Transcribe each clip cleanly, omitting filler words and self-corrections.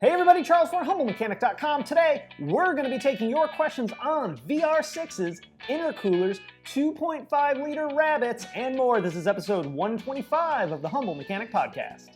Hey everybody, Charles from HumbleMechanic.com. Today, we're going to be taking your questions on VR6s, intercoolers, 2.5 liter rabbits, and more. This is episode 125 of the Humble Mechanic Podcast.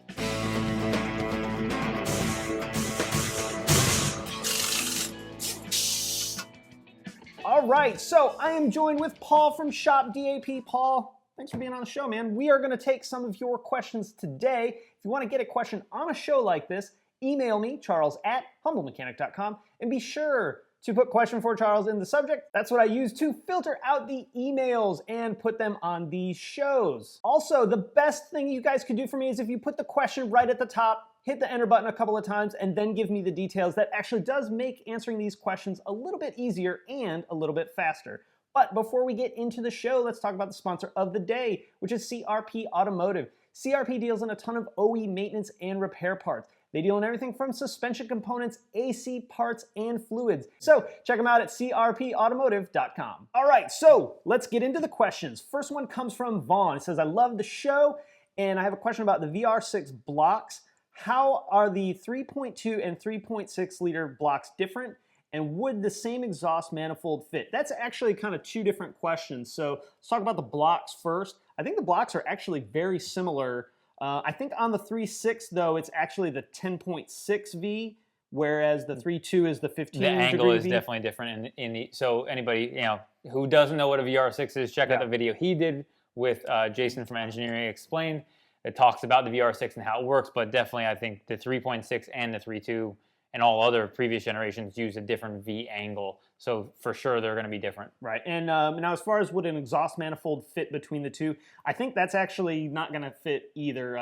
All right, so I am joined with Paul from Shop DAP. Paul, thanks for being on the show, man. We are going to take some of your questions today. If you want to get a question on a show like this, email me, charles@humblemechanic.com, and be sure to put question for Charles in the subject. That's what I use to filter out the emails and put them on these shows. Also, the best thing you guys could do for me is if you put the question right at the top, hit the enter button a couple of times, and then give me the details. That actually does make answering these questions a little bit easier and a little bit faster. But before we get into the show, let's talk about the sponsor of the day, which is CRP Automotive. CRP deals in a ton of OE maintenance and repair parts. They deal in everything from suspension components, AC parts, and fluids. So check them out at crpautomotive.com. All right, so let's get into the questions. First one comes from Vaughn. It says, I love the show, and I have a question about the VR6 blocks. How are the 3.2 and 3.6 liter blocks different? And would the same exhaust manifold fit? That's actually kind of two different questions. So let's talk about the blocks first. I think the blocks are actually very similar. I think on the 3.6 though, it's actually the 10.6 V, whereas the 3.2 is the 15 The angle is V. definitely different so anybody who doesn't know what a VR6 is, check out the video he did with Jason from Engineering Explained. It talks about the VR6 and how it works, but definitely I think the 3.6 and the 3.2 and all other previous generations use a different V angle. So for sure they're going to be different. Right, and now as far as would an exhaust manifold fit between the two, I think that's actually not going to fit either.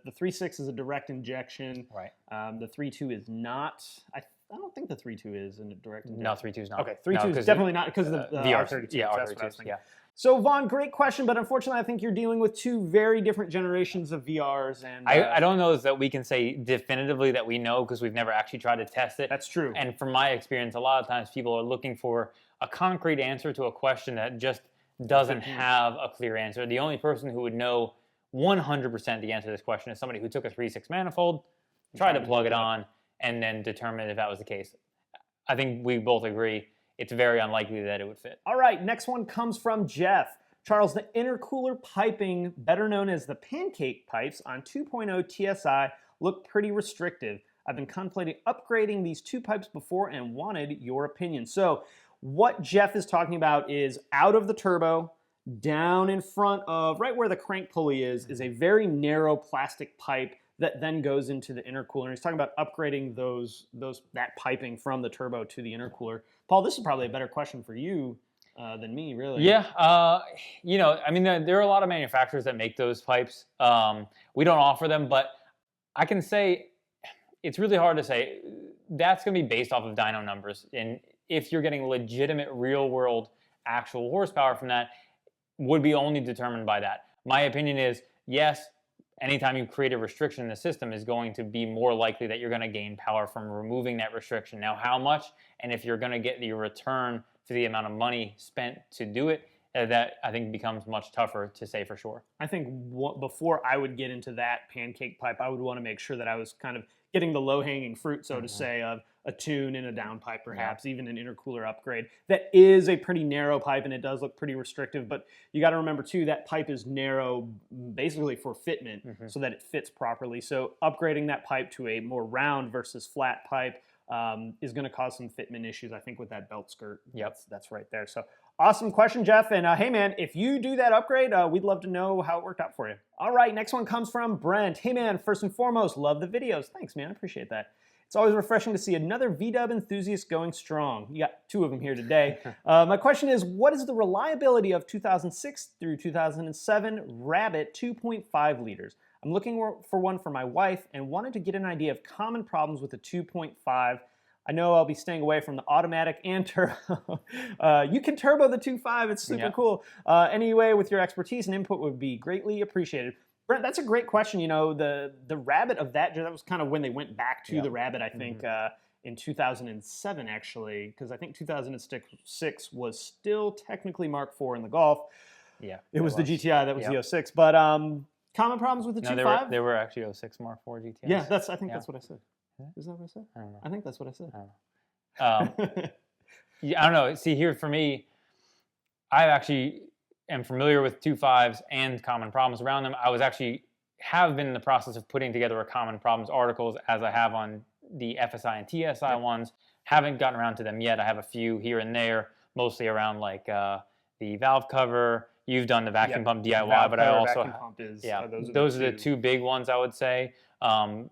The 3.6 is a direct injection. Right. The 3.2 is not. I don't think the 3.2 is a direct injection. No, 3.2 is not. Okay, 3.2 is definitely not because of the R32. Yeah, so that's what I was R32. thinking. Yeah. So Vaughn, great question, but unfortunately I think you're dealing with two very different generations of VRs. And I don't know that we can say definitively that we know because we've never actually tried to test it. That's true. And from my experience, a lot of times people are looking for a concrete answer to a question that just doesn't have a clear answer. The only person who would know 100% the answer to this question is somebody who took a 3.6 manifold, tried to plug it on, and then determined if that was the case. I think we both agree it's very unlikely that it would fit. All right, next one comes from Jeff. Charles, the intercooler piping, better known as the Pancake Pipes on 2.0 TSI, look pretty restrictive. I've been contemplating upgrading these two pipes before and wanted your opinion. So what Jeff is talking about is out of the turbo, down in front of, right where the crank pulley is a very narrow plastic pipe that then goes into the intercooler. And he's talking about upgrading that piping from the turbo to the intercooler. Paul, this is probably a better question for you than me, really. Yeah, I mean, there are a lot of manufacturers that make those pipes. We don't offer them, but I can say it's really hard to say. That's going to be based off of dyno numbers. And if you're getting legitimate real-world actual horsepower from that, would be only determined by that. My opinion is, yes, anytime you create a restriction in the system is going to be more likely that you're going to gain power from removing that restriction. Now, how much, and if you're going to get the return for the amount of money spent to do it, that I think becomes much tougher to say for sure. I think before I would get into that pancake pipe, I would want to make sure that I was kind of getting the low-hanging fruit, so to say, of a tune and a down pipe, perhaps, even an intercooler upgrade. That is a pretty narrow pipe, and it does look pretty restrictive, but you got to remember, too, that pipe is narrow basically for fitment, so that it fits properly. So upgrading that pipe to a more round versus flat pipe is going to cause some fitment issues, I think, with that belt skirt. Yep. That's right there. So awesome question, Jeff. And hey, man, if you do that upgrade, we'd love to know how it worked out for you. All right, next one comes from Brent. Hey, man, first and foremost, love the videos. Thanks, man. I appreciate that. It's always refreshing to see another VW enthusiast going strong. You got two of them here today. My question is, what is the reliability of 2006 through 2007 Rabbit 2.5 liters? I'm looking for one for my wife and wanted to get an idea of common problems with the 2.5. I know I'll be staying away from the automatic and turbo. You can turbo the 2.5. It's super cool. Anyway, with your expertise and input would be greatly appreciated. Brent, that's a great question. You know, the Rabbit of that was kind of when they went back to the Rabbit, I think, in 2007, actually, because I think 2006 was still technically Mark IV in the Golf. Yeah. It was the GTI that was the 06. But common problems with the 2.5? They were actually 06 Mark IV GTIs. Yeah, I think that's what I said. Is that what I said? I don't know. I think that's what I said. I don't know. Yeah, I don't know. See, here for me, I actually am familiar with 2.5s and common problems around them. I was actually have been in the process of putting together a common problems articles as I have on the FSI and TSI ones. Haven't gotten around to them yet. I have a few here and there, mostly around like the valve cover. You've done the vacuum pump DIY, valve but cover, I also vacuum pump is, those are the two big ones I would say. Map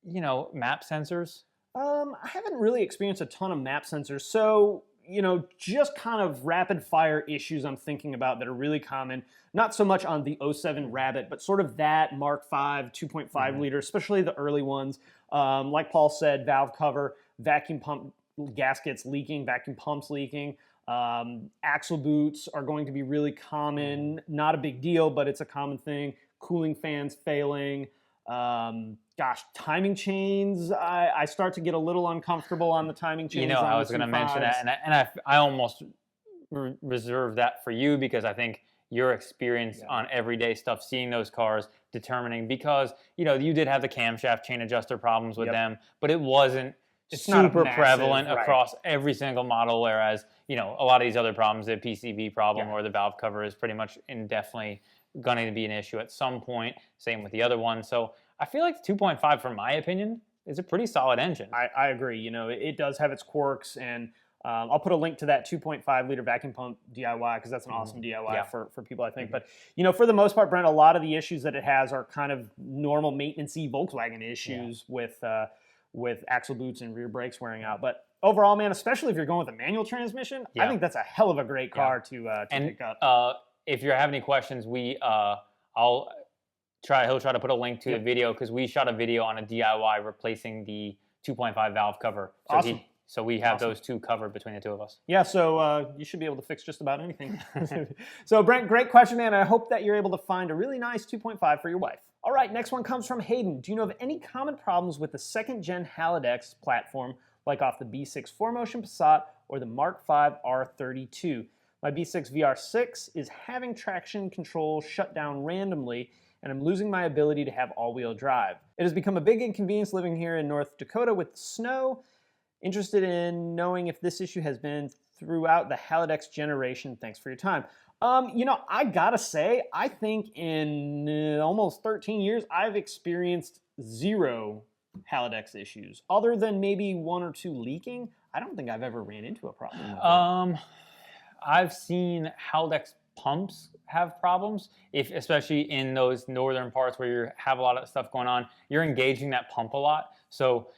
sensors. I haven't really experienced a ton of map sensors, so just kind of rapid fire issues I'm thinking about that are really common. Not so much on the 07 Rabbit, but sort of that Mark V 2.5 liter, especially the early ones. Like Paul said, valve cover, vacuum pump gaskets leaking, vacuum pumps leaking. Axle boots are going to be really common. Not a big deal, but it's a common thing. Cooling fans failing. Timing chains. I start to get a little uncomfortable on the timing chains. I was going to mention that, and I almost reserve that for you because I think your experience on everyday stuff, seeing those cars, determining, because you did have the camshaft chain adjuster problems with them, but it wasn't super prevalent across every single model, whereas a lot of these other problems, the PCV problem or the valve cover is pretty much indefinitely going to be an issue at some point. Same with the other one. So I feel like the 2.5, from my opinion, is a pretty solid engine. I agree. It does have its quirks, and I'll put a link to that 2.5 liter vacuum pump DIY because that's an awesome DIY for people, I think. But for the most part, Brent, a lot of the issues that it has are kind of normal maintenance-y Volkswagen issues with axle boots and rear brakes wearing out. But overall, man, especially if you're going with a manual transmission, I think that's a hell of a great car to pick up. If you have any questions, he'll try to put a link to the video because we shot a video on a DIY replacing the 2.5 valve cover. So awesome. So we have those two covered between the two of us. Yeah, so you should be able to fix just about anything. So Brent, great question, man. I hope that you're able to find a really nice 2.5 for your wife. All right, next one comes from Hayden. Do you know of any common problems with the second-gen Haldex platform, like off the B6 4Motion Passat or the Mark V R32? My B6 VR6 is having traction control shut down randomly, and I'm losing my ability to have all-wheel drive. It has become a big inconvenience living here in North Dakota with snow. Interested in knowing if this issue has been throughout the Haldex generation. Thanks for your time. I gotta say, I think in almost 13 years, I've experienced zero Haldex issues. Other than maybe one or two leaking, I don't think I've ever ran into a problem with it. I've seen Haldex pumps have problems, especially in those northern parts where you have a lot of stuff going on. You're engaging that pump a lot. So,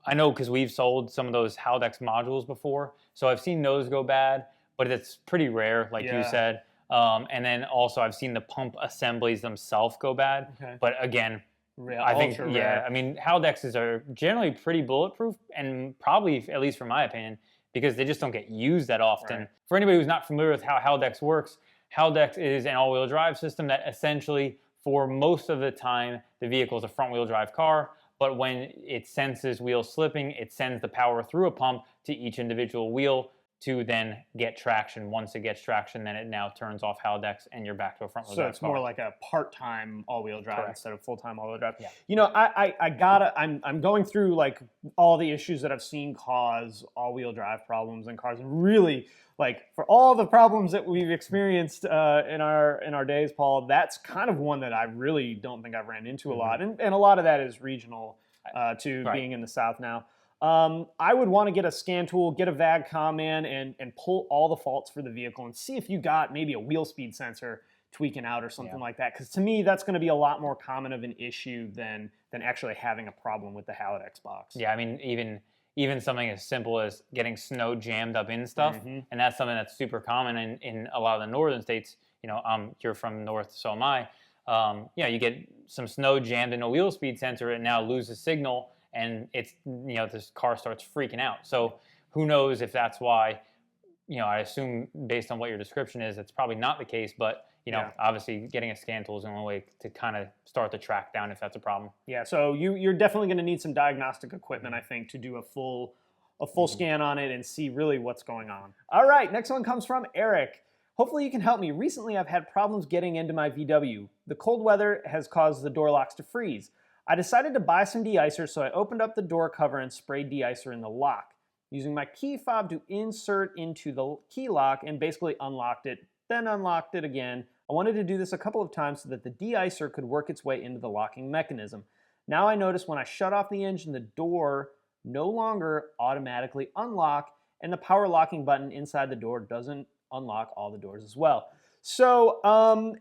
I know because we've sold some of those Haldex modules before, so I've seen those go bad, but it's pretty rare, like you said. And then also I've seen the pump assemblies themselves go bad. Okay. But again, I think, I mean, Haldexes are generally pretty bulletproof, and probably, at least from my opinion, because they just don't get used that often. Right. For anybody who's not familiar with how Haldex works, Haldex is an all-wheel drive system that essentially, for most of the time, the vehicle is a front-wheel drive car. But when it senses wheel slipping, it sends the power through a pump to each individual wheel to then get traction. Once it gets traction, then it now turns off Haldex and you're back to a front-wheel drive car. So it's more like a part-time all-wheel drive instead of full-time all-wheel drive. Yeah. I'm going through like all the issues that I've seen cause all-wheel drive problems in cars, and really, like, for all the problems that we've experienced in our days, Paul, that's kind of one that I really don't think I've ran into a lot, and a lot of that is regional to being in the South now. I would want to get a scan tool, get a VAGCOM in, and pull all the faults for the vehicle and see if you got maybe a wheel speed sensor tweaking out or something like that. Because to me, that's going to be a lot more common of an issue than actually having a problem with the Haldex box. Yeah, I mean, even something as simple as getting snow jammed up in stuff, and that's something that's super common in a lot of the northern states. You're from north, so am I. You get some snow jammed in a wheel speed sensor, it now loses signal, and it's this car starts freaking out. So who knows if that's why? I assume based on what your description is, it's probably not the case, but obviously getting a scan tool is the only way to kind of start the track down if that's a problem. Yeah, so you're definitely going to need some diagnostic equipment, I think, to do a full scan on it and see really what's going on. All right, next one comes from Eric. Hopefully you can help me. Recently I've had problems getting into my VW. The cold weather has caused the door locks to freeze. I decided to buy some de-icer, so I opened up the door cover and sprayed de-icer in the lock, using my key fob to insert into the key lock and basically unlocked it, then unlocked it again. I wanted to do this a couple of times so that the de-icer could work its way into the locking mechanism. Now I notice when I shut off the engine, the door no longer automatically unlock, and the power locking button inside the door doesn't unlock all the doors as well. So,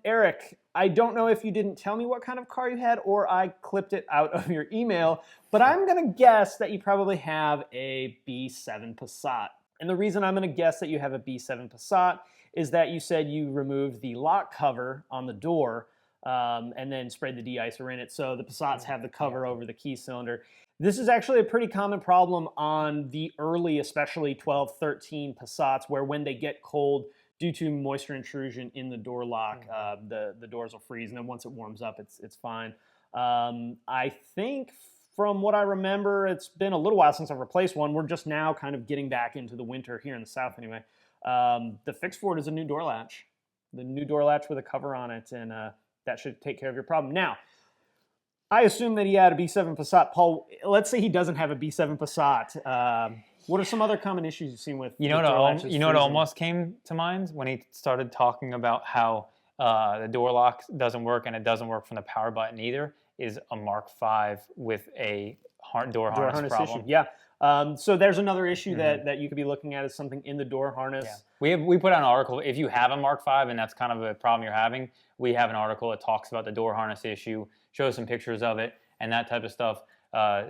Eric, I don't know if you didn't tell me what kind of car you had or I clipped it out of your email, but I'm gonna guess that you probably have a B7 Passat. And the reason I'm gonna guess that you have a B7 Passat is that you said you removed the lock cover on the door and then sprayed the de-icer in it. So the Passats have the cover over the key cylinder. This is actually a pretty common problem on the early, especially 12, 13 Passats, where when they get cold, due to moisture intrusion in the door lock, the doors will freeze, and then once it warms up, it's fine. I think from what I remember, it's been a little while since I've replaced one. We're just now kind of getting back into the winter here in the South anyway. The fix for it is a new door latch. The new door latch with a cover on it, and that should take care of your problem. Now, I assume that he had a B7 Passat. Paul, let's say he doesn't have a B7 Passat. What are some other common issues you've seen with what almost came to mind when he started talking about how the door lock doesn't work and it doesn't work from the power button either, is a Mark V with a door harness problem. Issue. Yeah. So there's another issue that you could be looking at, is something in the door harness. Yeah. We put out an article. If you have a Mark V and that's kind of a problem you're having, we have an article that talks about the door harness issue, shows some pictures of it and that type of stuff,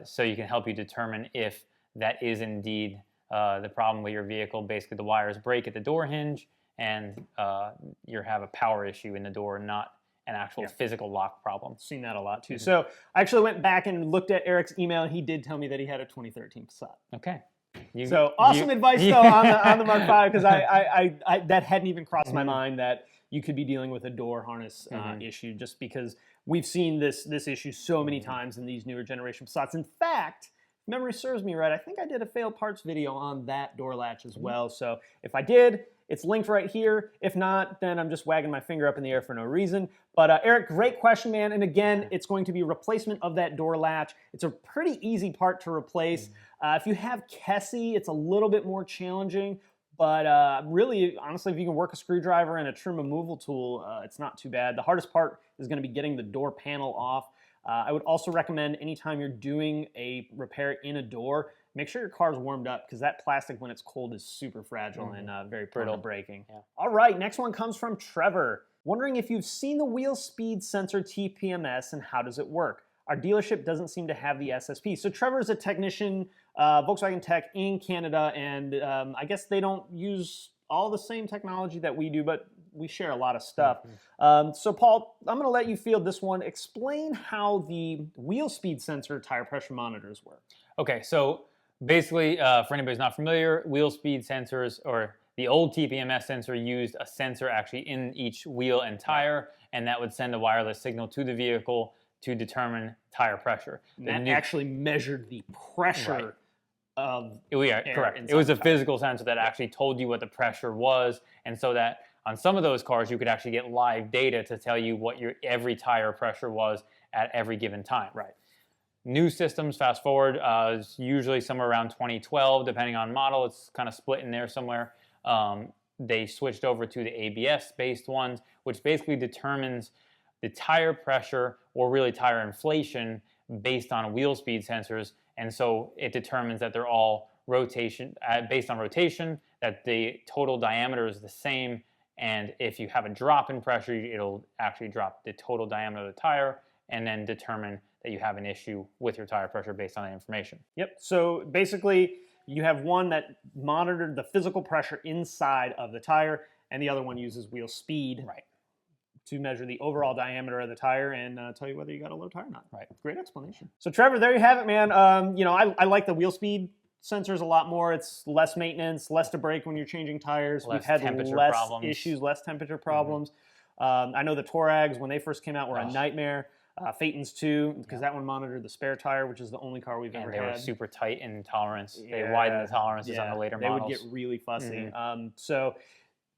so you can help you determine if that is indeed the problem with your vehicle. Basically, the wires break at the door hinge and you have a power issue in the door, not an actual physical lock problem. Seen that a lot too. So I actually went back and looked at Eric's email, and he did tell me that he had a 2013 Passat. Okay. Awesome advice though on the Mark V, because I that hadn't even crossed my mind that you could be dealing with a door harness issue, just because we've seen this issue so many times in these newer generation Passats. In fact, if memory serves me right, I think I did a failed parts video on that door latch as well. So if I did, it's linked right here. If not, then I'm just wagging my finger up in the air for no reason. But Eric, great question, man. And again, it's going to be replacement of that door latch. It's a pretty easy part to replace. If you have Kessie, it's a little bit more challenging. But really, honestly, if you can work a screwdriver and a trim removal tool, it's not too bad. The hardest part is going to be getting the door panel off. I would also recommend anytime you're doing a repair in a door, make sure your car's warmed up, because that plastic when it's cold is super fragile and very prone to breaking. Yeah. All right, next one comes from Trevor. Wondering if you've seen the wheel speed sensor TPMS and how does it work? Our dealership doesn't seem to have the SSP. So Trevor's a technician, Volkswagen Tech in Canada, and I guess they don't use all the same technology that we do, but we share a lot of stuff. So Paul, I'm going to let you field this one. Explain how the wheel speed sensor tire pressure monitors work. Okay, so basically, for anybody who's not familiar, wheel speed sensors, or the old TPMS sensor, used a sensor actually in each wheel and tire, and that would send a wireless signal to the vehicle to determine tire pressure. That actually measured the pressure of air. Correct. It was a physical sensor that actually told you what the pressure was, and so that on some of those cars, you could actually get live data to tell you what your every tire pressure was at every given time. Right. New systems, fast forward, is usually somewhere around 2012, depending on model. It's kind of split in there somewhere. They switched over to the ABS-based ones, which basically determines the tire pressure, or really tire inflation, based on wheel speed sensors. And so it determines that they're all based on rotation, that the total diameter is the same. And if you have a drop in pressure, it'll actually drop the total diameter of the tire, and then determine that you have an issue with your tire pressure based on that information. Yep. So basically, you have one that monitored the physical pressure inside of the tire, and the other one uses wheel speed to measure the overall diameter of the tire and tell you whether you got a low tire or not. Right. Great explanation. So Trevor, there you have it, man. I like the wheel speed sensors a lot more. It's less maintenance, less to break when you're changing tires. We've had less issues, less temperature problems. I know the Torags, when they first came out, were a nightmare. Phaetons too, because that one monitored the spare tire, which is the only car we've ever had. They were super tight in tolerance. They widened the tolerances on the later models. They would get really fussy. So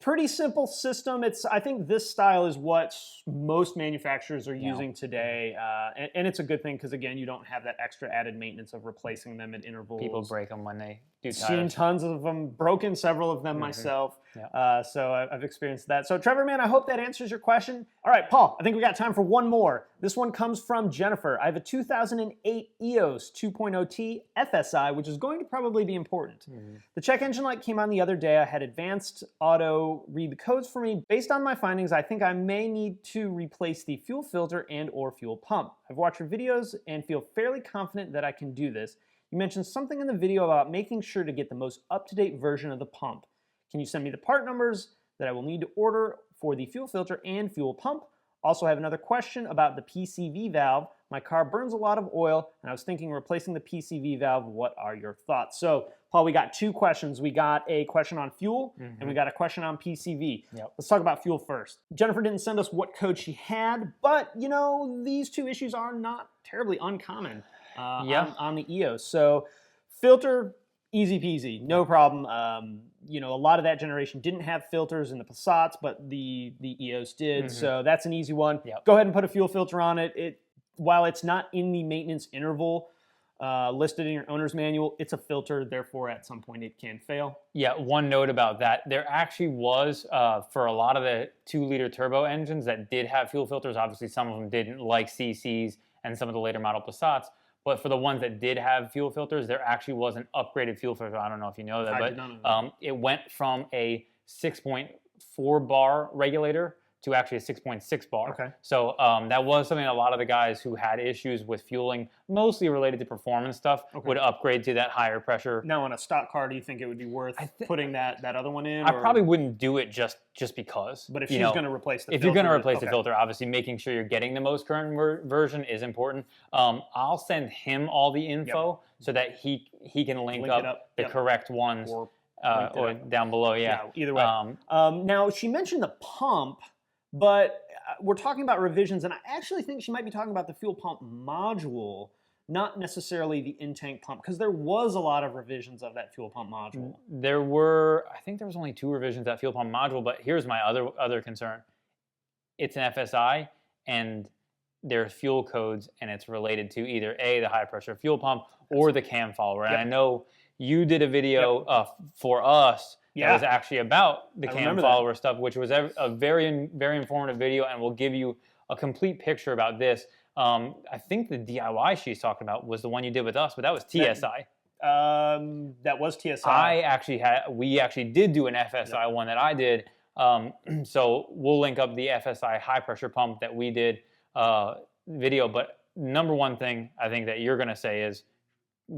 Pretty simple system. I think this style is what most manufacturers are using today, and it's a good thing because again, you don't have that extra added maintenance of replacing them at intervals. People break them when they do tires. Seen tons of them, broken several of them myself. So I've experienced that. So Trevor, man, I hope that answers your question. All right, Paul, I think we got time for one more. This one comes from Jennifer. I have a 2008 EOS 2.0T FSI, which is going to probably be important. The check engine light came on the other day. I had advanced auto read the codes for me. Based on my findings, I think I may need to replace the fuel filter and or fuel pump. I've watched your videos and feel fairly confident that I can do this. You mentioned something in the video about making sure to get the most up-to-date version of the pump. Can you send me the part numbers that I will need to order for the fuel filter and fuel pump? Also, I have another question about the PCV valve. My car burns a lot of oil, and I was thinking replacing the PCV valve. What are your thoughts? So, Paul, we got two questions. We got a question on fuel, and we got a question on PCV. Let's talk about fuel first. Jennifer didn't send us what code she had, but, you know, these two issues are not terribly uncommon on the EOS. So, filter, easy peasy, no problem. You know, a lot of that generation didn't have filters in the Passats, but the EOS did, so that's an easy one. Go ahead and put a fuel filter on it. While it's not in the maintenance interval listed in your owner's manual, it's a filter, therefore at some point it can fail. Yeah, one note about that. There actually was, for a lot of the 2-liter turbo engines that did have fuel filters, obviously some of them didn't, like CCs and some of the later model Passats, but for the ones that did have fuel filters, there actually was an upgraded fuel filter. I don't know if you know that, but it went from a 6.4 bar regulator to actually a 6.6 bar. So that was something a lot of the guys who had issues with fueling, mostly related to performance stuff, would upgrade to that higher pressure. Now, on a stock car, do you think it would be worth putting that other one in? I probably wouldn't do it just because. But if she's going to replace the filter. If you're going to replace the filter, obviously making sure you're getting the most current version is important. I'll send him all the info so that he can link up the correct ones or down below. Either way. Now, she mentioned the pump, but we're talking about revisions, and I actually think she might be talking about the fuel pump module, not necessarily the in-tank pump, because there was a lot of revisions of that fuel pump module. I think there was only 2 revisions of that fuel pump module, but here's my other concern. It's an FSI, and there's fuel codes, and it's related to either A, the high pressure fuel pump, or the cam follower. And I know you did a video for us that was actually about the cam follower stuff, which was a very, very informative video, and will give you a complete picture about this. I think the DIY she's talking about was the one you did with us, but that was TSI. That was TSI. We actually did do an FSI one that I did. So we'll link up the FSI high pressure pump that we did video. But number one thing I think that you're going to say is,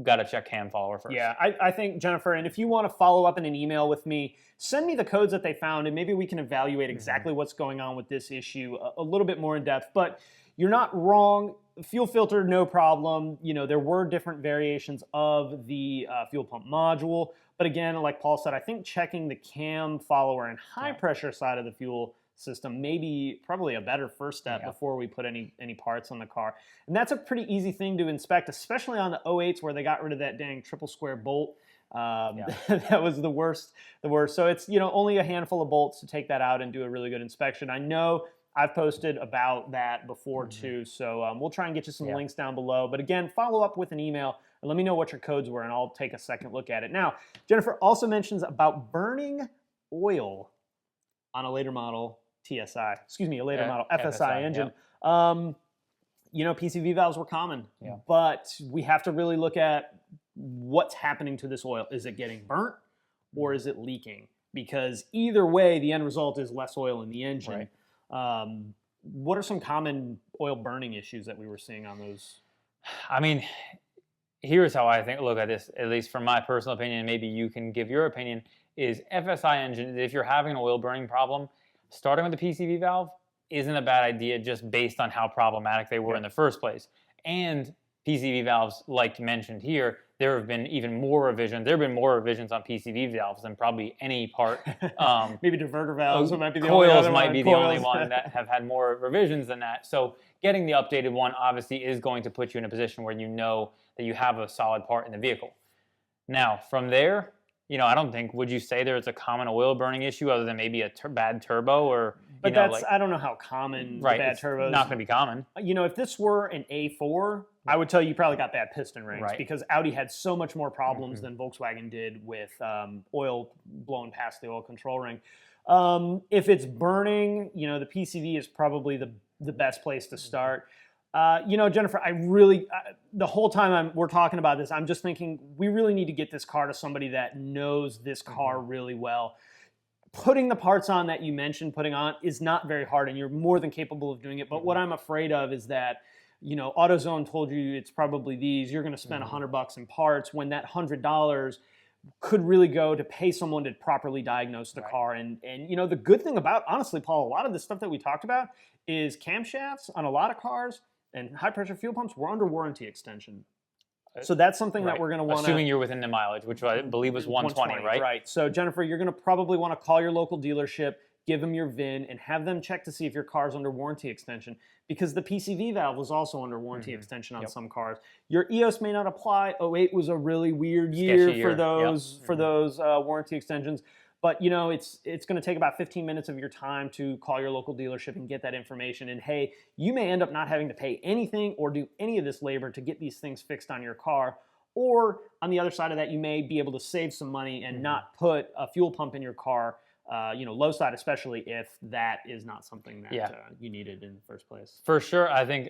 got to check cam follower first. Yeah, I think, Jennifer, and if you want to follow up in an email with me, send me the codes that they found, and maybe we can evaluate exactly what's going on with this issue a little bit more in depth. But you're not wrong. Fuel filter, no problem. You know, there were different variations of the fuel pump module. But again, like Paul said, I think checking the cam follower and high pressure side of the fuel system may be probably a better first step before we put any parts on the car. And that's a pretty easy thing to inspect, especially on the 08s where they got rid of that dang triple square bolt. That was the worst. So it's, you know, only a handful of bolts to take that out and do a really good inspection. I know I've posted about that before too, so we'll try and get you some links down below. But again, follow up with an email and let me know what your codes were, and I'll take a second look at it. Now, Jennifer also mentions about burning oil on a later model model FSI engine. You know, PCV valves were common, but we have to really look at what's happening to this oil. Is it getting burnt or is it leaking? Because either way, the end result is less oil in the engine. What are some common oil burning issues that we were seeing on those? I mean, here's how I look at this, at least from my personal opinion, and maybe you can give your opinion, is FSI engine, if you're having an oil burning problem, starting with the PCV valve isn't a bad idea just based on how problematic they were in the first place. And PCV valves, like you mentioned here, there have been even more revisions. There have been more revisions on PCV valves than probably any part. Maybe diverter valves might be the coils might be the only one that have had more revisions than that. So getting the updated one obviously is going to put you in a position where you know that you have a solid part in the vehicle. Now, from there, I don't think, would you say there's a common oil burning issue other than maybe a bad turbo or, But I don't know how common right, the bad turbos. Not going to be common. If this were an A4, I would tell you probably got bad piston rings, right, because Audi had so much more problems than Volkswagen did with oil blowing past the oil control ring. If it's burning, the PCV is probably the best place to start. Jennifer, the whole time we're talking about this, I'm just thinking we really need to get this car to somebody that knows this car really well. Putting the parts on that you mentioned putting on is not very hard, and you're more than capable of doing it. But what I'm afraid of is that, AutoZone told you it's probably these. You're going to spend $100 in parts when that $100 could really go to pay someone to properly diagnose the car. And the good thing about, honestly, Paul, a lot of the stuff that we talked about is camshafts on a lot of cars and high-pressure fuel pumps were under warranty extension. So that's something that we're going to want to... Assuming you're within the mileage, which I believe was 120, right? Right. So, Jennifer, you're going to probably want to call your local dealership, give them your VIN, and have them check to see if your car's under warranty extension, because the PCV valve was also under warranty extension on some cars. Your EOS may not apply. 08 was a really weird year for those warranty extensions. But, it's going to take about 15 minutes of your time to call your local dealership and get that information. And, hey, you may end up not having to pay anything or do any of this labor to get these things fixed on your car. Or, on the other side of that, you may be able to save some money and not put a fuel pump in your car, low side, especially if that is not something that you needed in the first place. For sure. I think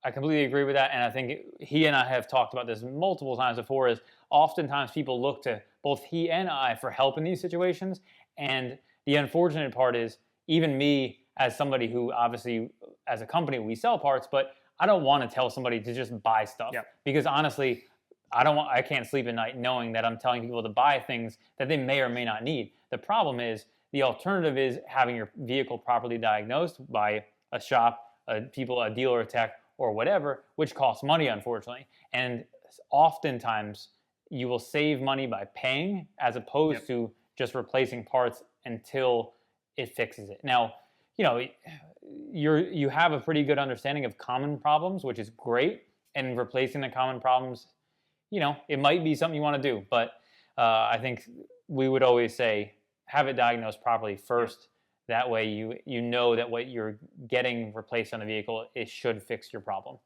I completely agree with that. And I think he and I have talked about this multiple times before, is oftentimes people look to both he and I for help in these situations. And the unfortunate part is, even me as somebody who obviously, as a company, we sell parts, but I don't want to tell somebody to just buy stuff. Because honestly, I can't sleep at night knowing that I'm telling people to buy things that they may or may not need. The problem is, the alternative is having your vehicle properly diagnosed by a shop, a dealer, a tech, or whatever, which costs money, unfortunately. And oftentimes, you will save money by paying as opposed to just replacing parts until it fixes it. Now, you have a pretty good understanding of common problems, which is great. And replacing the common problems, it might be something you want to do. But I think we would always say, have it diagnosed properly first. That way you know that what you're getting replaced on the vehicle, it should fix your problem.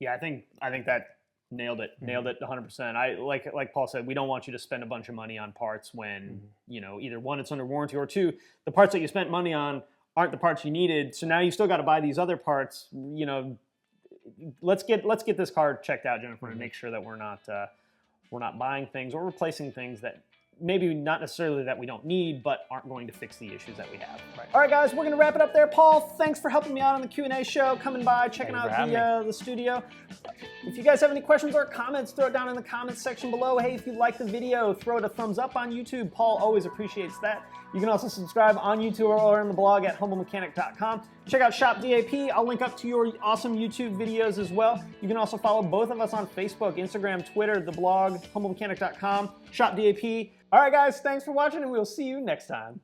Yeah, I think that nailed it 100%. Like Paul said, we don't want you to spend a bunch of money on parts when either one, it's under warranty, or two, the parts that you spent money on aren't the parts you needed. So now you still got to buy these other parts. Let's get this car checked out, Jennifer, and make sure that we're not buying things or replacing things that maybe not necessarily that we don't need, but aren't going to fix the issues that we have. Right. All right, guys, we're going to wrap it up there. Paul, thanks for helping me out on the Q&A show, coming by, checking out the studio. If you guys have any questions or comments, throw it down in the comments section below. Hey, if you like the video, throw it a thumbs up on YouTube. Paul always appreciates that. You can also subscribe on YouTube or on the blog at humblemechanic.com. Check out Shop DAP. I'll link up to your awesome YouTube videos as well. You can also follow both of us on Facebook, Instagram, Twitter, the blog, humblemechanic.com, Shop DAP. All right, guys, thanks for watching, and we'll see you next time.